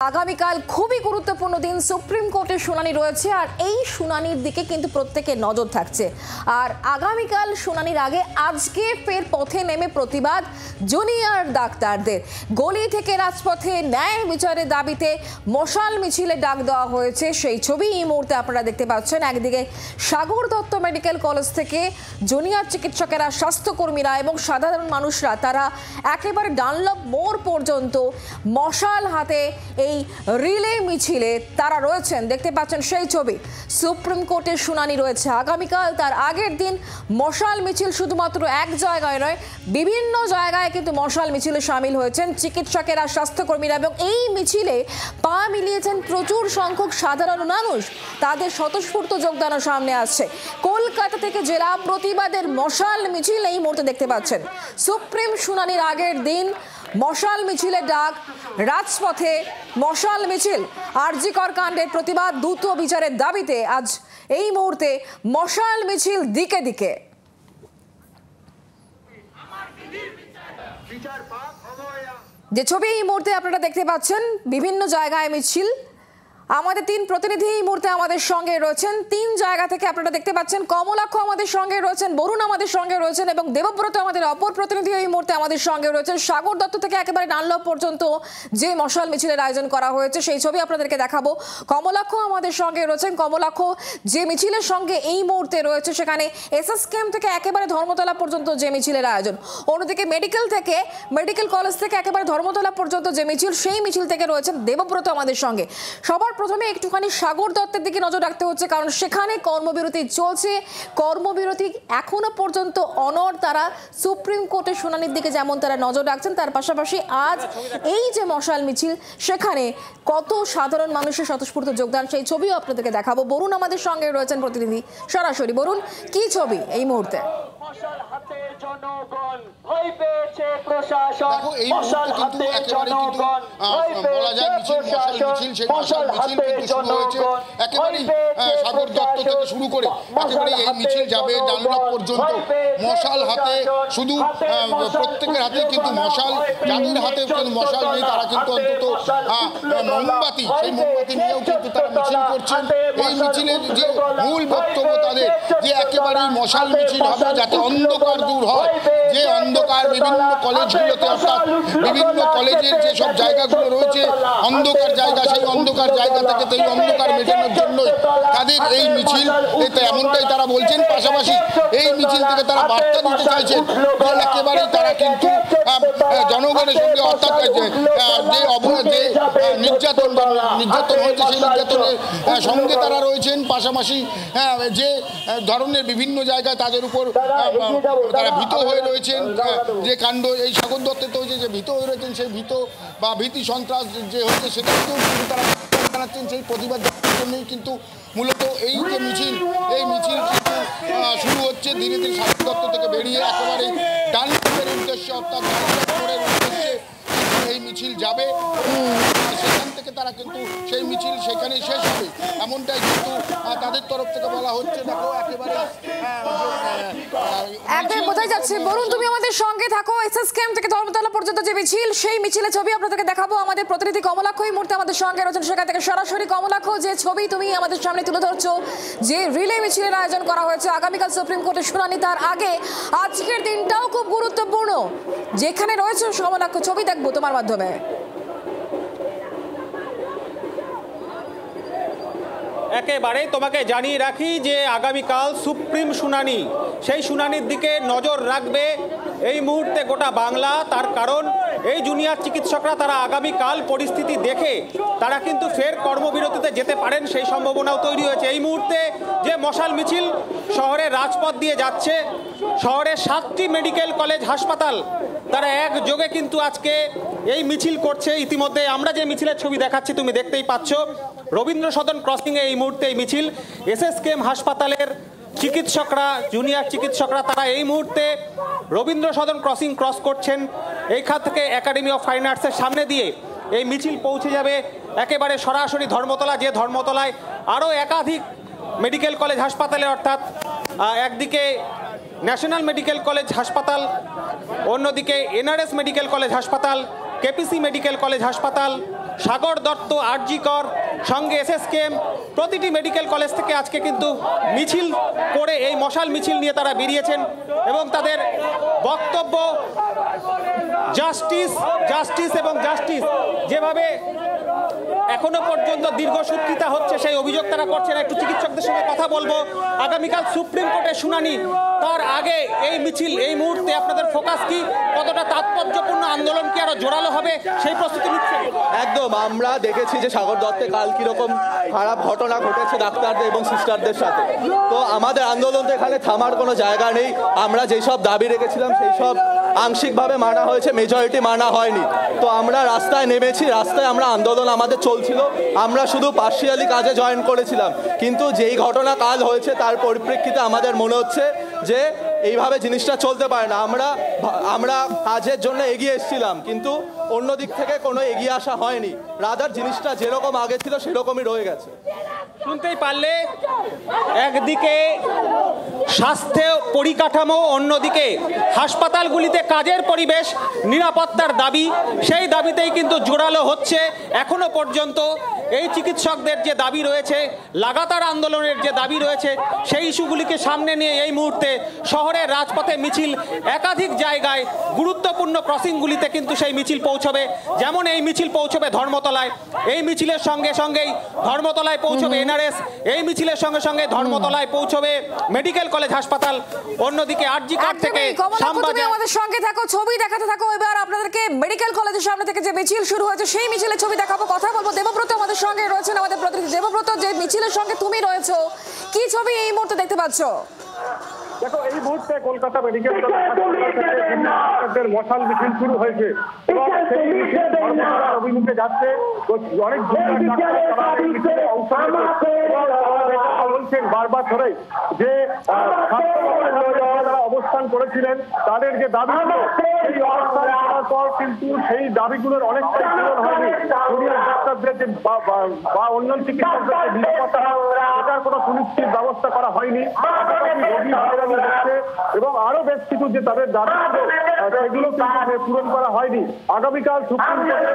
আগামীকাল খুবই গুরুত্বপূর্ণ দিন, সুপ্রিম কোর্টের শুনানি রয়েছে আর এই শুনানির দিকে কিন্তু প্রত্যেকের নজর থাকছে। আর আগামীকাল শুনানির আগে আজকে ফের পথে নেমে প্রতিবাদ জুনিয়র ডাক্তারদের। গলি থেকে রাজপথে ন্যায় বিচারের দাবিতে মশাল মিছিলে ডাক দেওয়া হয়েছে, সেই ছবি এই মুহূর্তে আপনারা দেখতে পাচ্ছেন। একদিকে সাগর দত্ত মেডিকেল কলেজ থেকে জুনিয়র চিকিৎসকেরা, স্বাস্থ্যকর্মীরা এবং সাধারণ মানুষরা তারা একেবারে ডানলপ মোড় পর্যন্ত মশাল হাতে এই রিলে মিছিলে তারা রয়েছেন, দেখতে পাচ্ছেন সেই ছবি। সুপ্রিম কোর্টের শুনানি রয়েছে আগামীকাল, তার আগের দিন মশাল মিছিল শুধুমাত্র এক জায়গায় নয়, বিভিন্ন জায়গায় কিন্তু মশাল মিছিলে সামিল হয়েছেন চিকিৎসকেরা, স্বাস্থ্যকর্মীরা এবং এই মিছিলে পা মিলিয়েছেন প্রচুর সংখ্যক সাধারণ মানুষ। তাদের স্বতঃস্ফূর্ত যোগদানও সামনে আসছে। কলকাতা থেকে জেলা প্রতিবাদের মশাল মিছিল এই মুহূর্তে দেখতে পাচ্ছেন। সুপ্রিম শুনানির আগের দিন মশাল মিছিলের ডাক, রাজপথে মশাল মিছিল। আরজি কর কাণ্ডের প্রতিবাদ, দ্রুত বিচারের দাবিতে আজ এই মুহূর্তে মশাল মিছিল দিকে দিকে। যে ছবি এই মুহূর্তে আপনারা দেখতে পাচ্ছেন, বিভিন্ন জায়গায় মিছিল। আমাদের তিন প্রতিনিধি এই মুহূর্তে আমাদের সঙ্গে রয়েছেন, তিন জায়গা থেকে আপনারা দেখতে পাচ্ছেন। কমলাক্ষ আমাদের সঙ্গে রয়েছেন, বরুণ আমাদের সঙ্গে রয়েছেন এবং দেবব্রত আমাদের অপর প্রতিনিধি এই মুহূর্তে আমাদের সঙ্গে রয়েছেন। সাগর দত্ত থেকে একেবারে ডানলপ পর্যন্ত যে মশাল মিছিলের আয়োজন করা হয়েছে সেই ছবি আপনাদেরকে দেখাবো। কমলাক্ষ আমাদের সঙ্গে রয়েছেন। কমলাক্ষ, যে মিছিলের সঙ্গে এই মুহূর্তে রয়েছে সেখানে এসএসকেএম থেকে একেবারে ধর্মতলা পর্যন্ত যে মিছিলের আয়োজন, অন্যদিকে মেডিকেল কলেজ থেকে একেবারে ধর্মতলা পর্যন্ত যে মিছিল, সেই মিছিল থেকে রয়েছেন দেবব্রত আমাদের সঙ্গে। সবার প্রথমে একটুখানি সাগর দত্তের দিকে নজর রাখতে হচ্ছে, কারণ সেখানে কর্মবিরতি চলছে। কর্মবিরতি এখনো পর্যন্ত অনড় তারা, সুপ্রিম কোর্টের শুনানির দিকে যেমন তারা নজর রাখছেন, তার পাশাপাশি আজ এই যে মশাল মিছিল সেখানে কত সাধারণ মানুষের স্বতঃস্ফূর্ত যোগদান সেই ছবিও আপনাদেরকে দেখাবো। বরুণ আমাদের সঙ্গে রয়েছেন প্রতিনিধি সরাসরি। বরুণ, কি ছবি এই মুহূর্তে? সাগর দত্ত থেকে শুরু করে একেবারে এই মিছিল যাবে ডানলপ পর্যন্ত মশাল হাতে। শুধু প্রত্যেকের হাতে কিন্তু মশাল, যাদের হাতে কিন্তু মশাল নেই তারা কিন্তু অন্তত মোমবাতি, সেই মোমবাতি নিয়েও কিন্তু তারা মিছিল করছেন। এই মিছিলের যে মূল বক্তব্য তাদের, যে একেবারে মশাল মিছিল হবে যাতে অন্ধকার দূর হয়। যে অন্ধকার বিভিন্ন কলেজগুলোতে, অর্থাৎ বিভিন্ন কলেজের যেসব জায়গাগুলো রয়েছে অন্ধকার জায়গা, সেই অন্ধকার জায়গা থেকে এই অন্ধকার মেটানোর জন্যই তাদের এই মিছিল, এমনটাই তারা বলছেন। পাশাপাশি এই মিছিল থেকে তারা বার্তা দিতে চাইছেন একেবারে তারা কিন্তু জনগণের সঙ্গে, অর্থাৎ যে নির্যাতন হয়েছে সেই নির্যাতনের সঙ্গে তারা রয়েছেন। পাশাপাশি যে ধরনের বিভিন্ন জায়গায় তাদের উপর তারা ভীত হয়ে রয়েছেন, যে কাণ্ড এই সাগর দত্তের তো হয়েছে, যে ভীত হয়ে রয়েছেন, সেই ভীত বা ভীতি সন্ত্রাস যে হয়েছে সেটাকেও কিন্তু তারা জানাচ্ছেন। সেই প্রতিবাদ জন্যই কিন্তু মূলত এই যে মিছিল, এই মিছিল কিন্তু শুরু হচ্ছে ধীরে ধীরে সাগর দত্ত থেকে বেরিয়ে একেবারে ডানলপের উদ্দেশ্যে, অর্থাৎ ডানলপের উদ্দেশ্যে এই মিছিল যাবে। সেখান থেকে তারা কিন্তু সেই মিছিল সেখানেই শেষ হবে, এমনটাই কিন্তু তাদের তরফ থেকে বলা হচ্ছে। দেখো একেবারে একদম বোঝাই যাচ্ছে। বরুণ, তুমি আমাদের সঙ্গে থাকো। এসএসকেএম থেকে ধর্মতলা পর্যন্ত যে মিছিল, সেই মিছিলের ছবি আপনাদেরকে দেখাবো। আমাদের প্রতিনিধি কমলাক্ষ এই মুহূর্তে আমাদের সঙ্গে রয়েছেন সেখান থেকে সরাসরি। কমলাক্ষ, যে ছবি তুমি আমাদের সামনে তুলে ধরছো, যে রিলে মিছিলের আয়োজন করা হয়েছে আগামীকাল সুপ্রিম কোর্টের শুনানি, তার আগে আজকের দিনটাও খুব গুরুত্বপূর্ণ, যেখানে রয়েছে কমলাক্ষ, ছবি দেখবো তোমার মাধ্যমে। একেবারে তোমাকে জানিয়ে রাখি যে আগামীকাল সুপ্রিম শুনানি, সেই শুনানির দিকে নজর রাখবে এই মুহূর্তে গোটা বাংলা। তার কারণ এই জুনিয়র চিকিৎসকরা তারা আগামীকাল পরিস্থিতি দেখে তারা কিন্তু ফের কর্মবিরতিতে যেতে পারেন, সেই সম্ভাবনাও তৈরি হয়েছে। এই মুহূর্তে যে মশাল মিছিল শহরের রাজপথ দিয়ে যাচ্ছে, শহরের 7টি মেডিকেল কলেজ হাসপাতাল তারা একযোগে কিন্তু আজকে এই মিছিল করছে। ইতিমধ্যে আমরা যে মিছিলের ছবি দেখাচ্ছি তুমি দেখতেই পাচ্ছ, রবীন্দ্র সদন ক্রসিংয়ে এই মুহূর্তে এই মিছিল। এসএসকেএম হাসপাতালের চিকিৎসকরা, জুনিয়র চিকিৎসকরা তারা এই মুহূর্তে রবীন্দ্র সদন ক্রসিং ক্রস করছেন। এইখান থেকে একাডেমি অফ ফাইন আর্টসের সামনে দিয়ে এই মিছিল পৌঁছে যাবে একেবারে সরাসরি ধর্মতলা, যে ধর্মতলায় আরও একাধিক মেডিকেল কলেজ হাসপাতালে, অর্থাৎ একদিকে ন্যাশনাল মেডিকেল কলেজ হাসপাতাল, অন্যদিকে এনআরএস মেডিকেল কলেজ হাসপাতাল, কেপিসি মেডিকেল কলেজ হাসপাতাল, সাগর দত্ত, আরজি কর, সঙ্গে এসএসকেএম, প্রতিটি মেডিকেল কলেজ থেকে আজকে কিন্তু মিছিল করে এই মশাল মিছিল নিয়ে তারা বেরিয়েছেন এবং তাদের বক্তব্য জাস্টিস, জাস্টিস এবং জাস্টিস। যেভাবে এখনো পর্যন্ত দীর্ঘসূত্রিতা হচ্ছে সেই অভিযোগ তারা করছেন। একটু চিকিৎসকদের সঙ্গে কথা বলবো। আগামীকাল সুপ্রিম কোর্টের শুনানি, তার আগে এই মিছিল, এই মুহূর্তে আপনাদের ফোকাস কি? কতটা তাৎপর্যপূর্ণ আন্দোলন কি আরো জোরালো হবে সেই প্রস্তুতি নিচ্ছে? একদম, আমরা দেখেছি যে সাগর দত্তে কাল কিরকম খারাপ ঘটনা ঘটেছে ডাক্তারদের এবং সিস্টারদের সাথে। তো আমাদের আন্দোলন তো এখানে থামার কোনো জায়গা নেই। আমরা যেসব দাবি রেখেছিলাম সেই সব আংশিকভাবে মানা হয়েছে, মেজরিটি মানা হয়নি। তো আমরা রাস্তায় নেমেছি, রাস্তায় আমরা আন্দোলন আমাদের চলছিল। আমরা শুধু পার্শিয়ালি কাজে জয়েন করেছিলাম, কিন্তু যেই ঘটনা কাল হয়েছে তার পরিপ্রেক্ষিতে আমাদের মনে হচ্ছে যে এইভাবে জিনিসটা চলতে পারে না। আমরা কাজের জন্য এগিয়ে এসেছিলাম, কিন্তু অন্য দিক থেকে কোনো এগিয়ে আসা হয়নি। রাদার জিনিসটা যেরকম আগে ছিল সেরকমই রয়ে গেছে। শুনতেই পারলে, একদিকে স্বাস্থ্য পরিকাঠামো, অন্যদিকে হাসপাতালগুলিতে কাজের পরিবেশ, নিরাপত্তার দাবি, সেই দাবিতেই কিন্তু জোরালো হচ্ছে এখনো পর্যন্ত। এই চিকিৎসকদের যে দাবি রয়েছে, লাগাতার আন্দোলনের যে দাবি রয়েছে, সেই ইস্যুগুলিকে সামনে নিয়ে এই মুহূর্তে শহরের রাজপথে মিছিল, একাধিক জায়গায় গুরুত্বপূর্ণ ক্রসিংগুলিতে কিন্তু সেই মিছিল পৌঁছবে। যেমন এই মিছিল পৌঁছবে ধর্মতলায়, এই মিছিলের সঙ্গে সঙ্গেই ধর্মতলায় পৌঁছবে এনআরএস, এই মিছিলের সঙ্গে সঙ্গে ধর্মতলায় পৌঁছবে মেডিকেল কলেজ হাসপাতাল, অন্যদিকে আরজি কর থেকে শ্যামবাজার। আমাদের সঙ্গে থাকো, ছবি দেখাতে থাকো। এবার আপনাদেরকে মেডিকেল কলেজের সামনে থেকে যে মিছিল শুরু হয়েছে সেই মিছিলের ছবি দেখাবো, কথা বলবো। দেবব্রত আমাদের সঙ্গে রয়েছেন, আমাদের প্রতিনিধি। দেবব্রত, যে মিছিলের সঙ্গে তুমি রয়েছো, কি ছবি এই মুহূর্তে দেখতে পাচ্ছ? দেখো, এই মুহূর্তে কলকাতা মেডিকেল কলেজের মশাল মিছিল শুরু হয়েছে এবং সেই মিছিল ধর্মতলার অভিমুখে যাচ্ছে। অনেক বলছেন বারবার ধরে যে অবস্থান করেছিলেন, তাদের যে দাবিগুলো, সেই অবস্থান করার পর কিন্তু সেই দাবিগুলোর অনেকটাই পূরণ হয়নি। জুনিয়র ডাক্তারদের যে বা অন্য চিকিৎসকদের যে নিরাপত্তা, এটার কোনো সুনিশ্চিত ব্যবস্থা করা হয়নি এবং আরো বেশ কিছু যে তাদের দাবি সেগুলো কিন্তু পূরণ করা হয়নি। আগামীকাল সুপ্রিম কোর্টের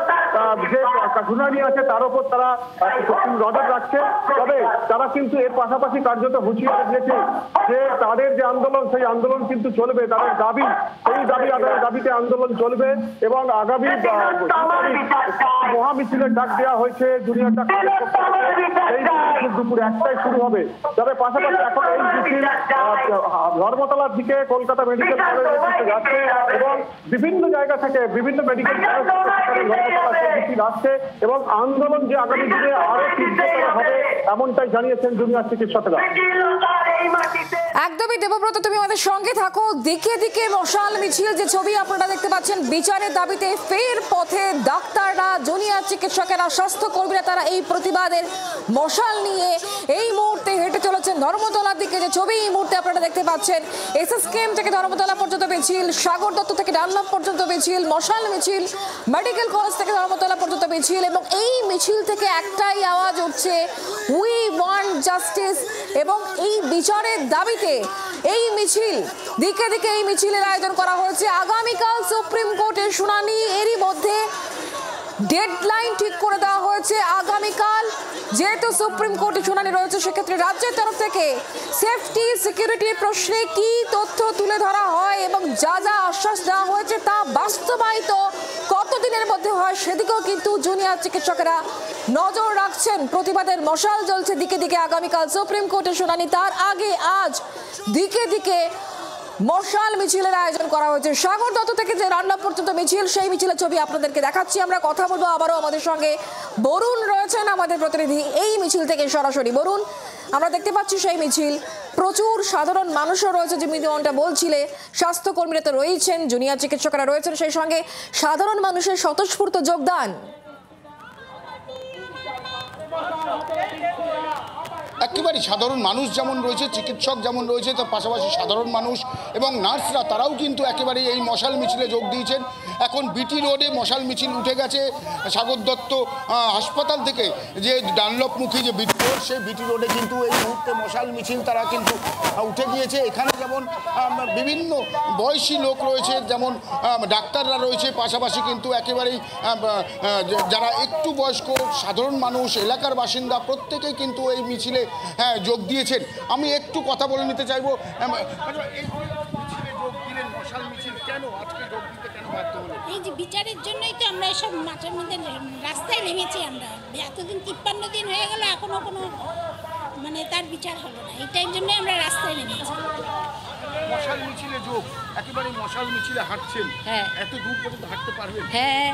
যে শুনানি আছে তার উপর তারা নজর রাখছে। তবে তারা কিন্তু এর পাশাপাশি কার্যত হুঁশিয়ারি দিয়েছে যে তাদের যে আন্দোলন, সেই আন্দোলন কিন্তু চলবে। তাদের দাবি, সেই দাবিতে আন্দোলন চলবে এবং আগামী মহামিছিলের ডাক দেওয়া হয়েছে জুনিয়র ডাক্তার। সেই মিছিল দুপুর 1টায় শুরু হবে। তবে পাশাপাশি এখন এই মিছিল ধর্মতলার দিকে কলকাতা মেডিকেল কলেজের দিকে যাচ্ছে এবং বিভিন্ন জায়গা থেকে, বিভিন্ন মেডিকেল কলেজ মিছিল আসছে এবং আন্দোলন যে আগামী দিনে আরো তীব্রতর হবে এমনটাই জানিয়েছেন জুনিয়র চিকিৎসকরা। একদমই দেবব্রত, তুমি আমাদের সঙ্গে থাকো। দিকে দিকে মশাল মিছিল, যে ছবি আপনারা দেখতে পাচ্ছেন, বিচারের দাবিতে ফের পথে ডাক্তাররা, জুনিয়র চিকিৎসকেরা, স্বাস্থ্যকর্মীরা, তারা এই প্রতিবাদের মশাল নিয়ে এই মুহূর্তে হেঁটে চলেছেন ধর্মতলার দিকে। যে ছবি এই মুহূর্তে আপনারা দেখতে পাচ্ছেন, এসএসকেএম থেকে ধর্মতলা পর্যন্ত মিছিল, সাগর দত্ত থেকে ডানলপ পর্যন্ত মিছিল, মশাল মিছিল, মেডিকেল কলেজ থেকে ধর্মতলা পর্যন্ত মিছিল। এবং এই মিছিল থেকে একটাই আওয়াজ উঠছে, উই ওয়ান্ট জাস্টিস। এবং এই বিচারের দাবিতে এই মিছিল, দিকে দিকে এই মিছিলের আয়োজন করা হয়েছে। আগামীকাল সুপ্রিম কোর্টের শুনানি, এরই মধ্যে ডেডলাইন ঠিক করে দেওয়া হয়েছে। আগামীকাল যেহেতু সুপ্রিম কোর্টে শুনানি রয়েছে, সেক্ষেত্রে রাজ্যের তরফ থেকে সেফটি সিকিউরিটির প্রশ্নে কি তথ্য তুলে ধরা হয় এবং যা যা আশ্বাস দেওয়া হয়েছে তা বাস্তবায়িত কতদিনের মধ্যে হয়, সেদিকেও কিন্তু জুনিয়র চিকিৎসকেরা নজর রাখছেন। প্রতিবাদের মশাল জ্বলছে দিকে দিকে। আগামীকাল সুপ্রিম কোর্টের শুনানি, তার আগে আজ দিকে দিকে মশাল মিছিলের আয়োজন করা হয়েছে। সাগর দত্ত থেকে যে রান্না পর্যন্ত মিছিল, সেই মিছিলের ছবি আপনাদেরকে দেখাচ্ছি। আমরা কথা বলবো আবারও, আমাদের সঙ্গে বরুণ রয়েছেন, আমাদের প্রতিনিধি, এই মিছিল থেকে সরাসরি। বরুণ, আমরা দেখতে পাচ্ছি সেই মিছিল, প্রচুর সাধারণ মানুষও রয়েছে, যেমনটা বলছিলে, স্বাস্থ্যকর্মীরা তো রয়েছেন, জুনিয়র চিকিৎসকরা রয়েছেন, সেই সঙ্গে সাধারণ মানুষের স্বতঃস্ফূর্ত যোগদান। একেবারে সাধারণ মানুষ যেমন রয়েছে, চিকিৎসক যেমন রয়েছে, তার পাশাপাশি সাধারণ মানুষ এবং নার্সরা, তারাও কিন্তু একেবারে এই মশাল মিছিলে যোগ দিয়েছেন। এখন বিটি রোডে মশাল মিছিল উঠে গেছে সাগর দত্ত হাসপাতাল থেকে, যে ডানলপমুখী যে বিটি রোড, সেই বিটি রোডে কিন্তু এই মুহূর্তে মশাল মিছিল তারা কিন্তু উঠে গিয়েছে। এখানে যেমন বিভিন্ন বয়সী লোক রয়েছে, যেমন ডাক্তাররা রয়েছে, পাশাপাশি কিন্তু একেবারেই যারা একটু বয়স্ক সাধারণ মানুষ, এলাকার বাসিন্দা, প্রত্যেকেই কিন্তু এই মিছিলে যোগ দিয়েছেন। আমি একটু কথা বলে নিতে চাইবো, এই যে বিচারের জন্যই তো আমরা এসব মাঠের মধ্যে রাস্তায় নেমেছি। আমরা এতদিন 53 দিন হয়ে গেল, এখনো কোনো মানে তার বিচার হলো না। এইটার জন্যই আমরা রাস্তায় নেমেছি। মশাল মিছিলে যোগ, একেবারে মশাল মিছিলে হাঁটছেন, হ্যাঁ। এত দূর পর্যন্ত হাঁটতে পারবেন? হ্যাঁ।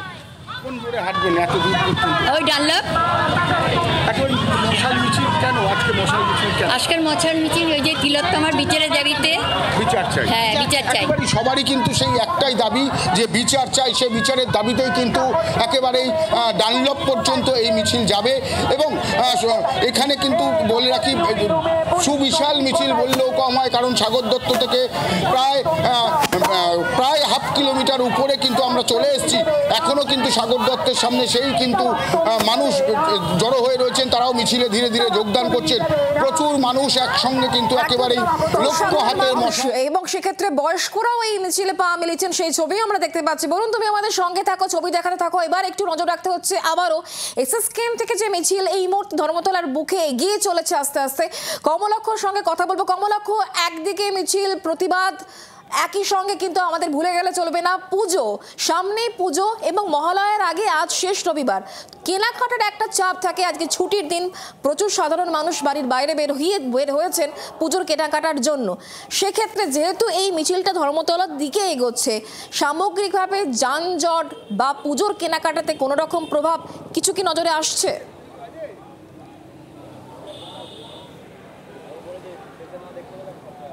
কোন জোরে হাঁটবেন এত দূর পর্যন্ত? ওই ডানলপ। এখন মশাল মিছিল কেন আজকে? মশাল মিছিল কেন আজকের মশাল মিছিল ওই যে তিলোত্তমার বিচারের দাবিতে। বিচার চাই। হ্যাঁ, বিচার চাই। একেবারেই সবারই কিন্তু সেই একটাই দাবি যে বিচার চাই। সেই বিচারের দাবিতেই কিন্তু একেবারেই ডানলপ পর্যন্ত এই মিছিল যাবে। এবং এখানে কিন্তু বলে রাখি, সুবিশাল মিছিল বললেও কম হয়, কারণ সাগর দত্ত থেকে প্রায় হাফ কিলোমিটার উপরে কিন্তু আমরা চলে এসেছি। এখনও কিন্তু সাগর দত্তের সামনে সেই কিন্তু মানুষ জড়ো হয়ে রয়েছেন, তারাও মিছিলে ধীরে ধীরে যোগদান করছেন। প্রচুর মানুষ একসঙ্গে কিন্তু একেবারেই লক্ষ হাতের মশা। এবং সেক্ষেত্রে বয়স্করাও এই মিছিলে পা মিলিয়েছেন, সেই ছবি আমরা দেখতে পাচ্ছি। বলুন, তুমি আমাদের সঙ্গে থাকো, ছবি দেখাতে থাকো। এবার একটু নজর রাখতে হচ্ছে আবারও এসএসকেএম থেকে যে মিছিল এই মুহূর্তে ধর্মতলার বুকে এগিয়ে চলেছে আস্তে আস্তে। কমলাক্ষর সঙ্গে কথা বলবো। কমলাক্ষ, একদিকে মিছিল, প্রতিবাদ, একই সঙ্গে কিন্তু আমাদের ভুলে গেলে চলবে না পুজো, সামনেই পুজো এবং মহালয়ার আগে আজ শেষ রবিবার। কেনাকাটার একটা চাপ থাকে, আজকে ছুটির দিন, প্রচুর সাধারণ মানুষ বাড়ির বাইরে বের হয়েছেন পুজোর কেনাকাটার জন্য। সেক্ষেত্রে যেহেতু এই মিছিলটা ধর্মতলার দিকে এগোচ্ছে, সামগ্রিকভাবে যানজট বা পুজোর কেনাকাটাতে কোনো রকম প্রভাব কিছু কি নজরে আসছে?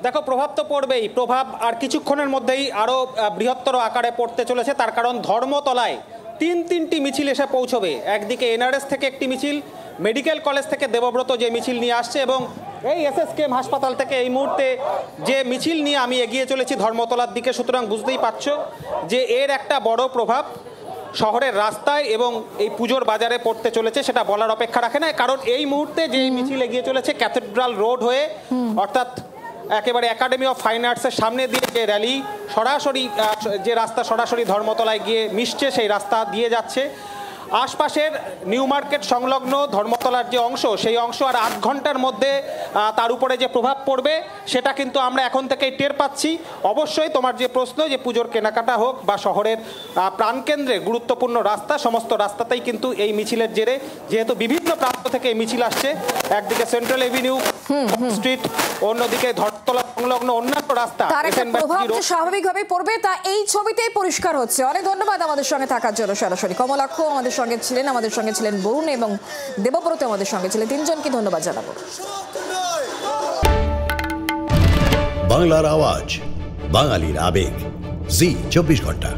দেখো, প্রভাব তো পড়বেই। প্রভাব আর কিছুক্ষণের মধ্যেই আরও বৃহত্তর আকারে পড়তে চলেছে। তার কারণ ধর্মতলায় তিনটি মিছিল এসে পৌঁছবে। একদিকে এনআরএস থেকে একটি মিছিল, মেডিকেল কলেজ থেকে দেবব্রত যে মিছিল নিয়ে আসছে, এবং এই এসএসকেএম হাসপাতাল থেকে এই মুহূর্তে যে মিছিল নিয়ে আমি এগিয়ে চলেছি ধর্মতলার দিকে। সুতরাং বুঝতেই পারছো যে এর একটা বড় প্রভাব শহরের রাস্তায় এবং এই পুজোর বাজারে পড়তে চলেছে, সেটা বলার অপেক্ষা রাখে না। কারণ এই মুহূর্তে যে মিছিল এগিয়ে চলেছে ক্যাথেড্রাল রোড হয়ে, অর্থাৎ একেবারে একাডেমি অফ ফাইন আর্টসের সামনে দিয়ে যে র্যালি সরাসরি, যে রাস্তা সরাসরি ধর্মতলায় গিয়ে মিশছে, সেই রাস্তা দিয়ে যাচ্ছে। আশপাশের নিউ মার্কেট সংলগ্ন ধর্মতলার যে অংশ, সেই অংশ আর 8 ঘন্টার মধ্যে তার উপরে যে প্রভাব পড়বে সেটা কিন্তু আমরা এখন থেকেই টের পাচ্ছি। অবশ্যই তোমার যে প্রশ্ন, যে পুজোর কেনাকাটা হোক বা শহরের প্রাণকেন্দ্রে গুরুত্বপূর্ণ রাস্তা, সমস্ত রাস্তাতেই কিন্তু এই মিছিলের জেরে, যেহেতু বিভিন্ন প্রান্ত থেকে এই মিছিল আসছে, একদিকে সেন্ট্রাল এভিনিউ স্ট্রিট, অন্যদিকে ধর্মতলা সংলগ্ন অন্যান্য রাস্তা, তার একটা প্রভাব যে স্বাভাবিকভাবেই পড়বে তা এই ছবিতেই পরিষ্কার হচ্ছে। অনেক ধন্যবাদ আমাদের সঙ্গে থাকার জন্য সরাসরি। কমলাক্ষ আমাদের সঙ্গে ছিলেন বরুণ এবং দেবব্রত আমাদের সঙ্গে ছিলেন। তিনজনকে ধন্যবাদ জানাবো। বাংলার আওয়াজ, বাঙালির আবেগ, জি 24 ঘন্টা।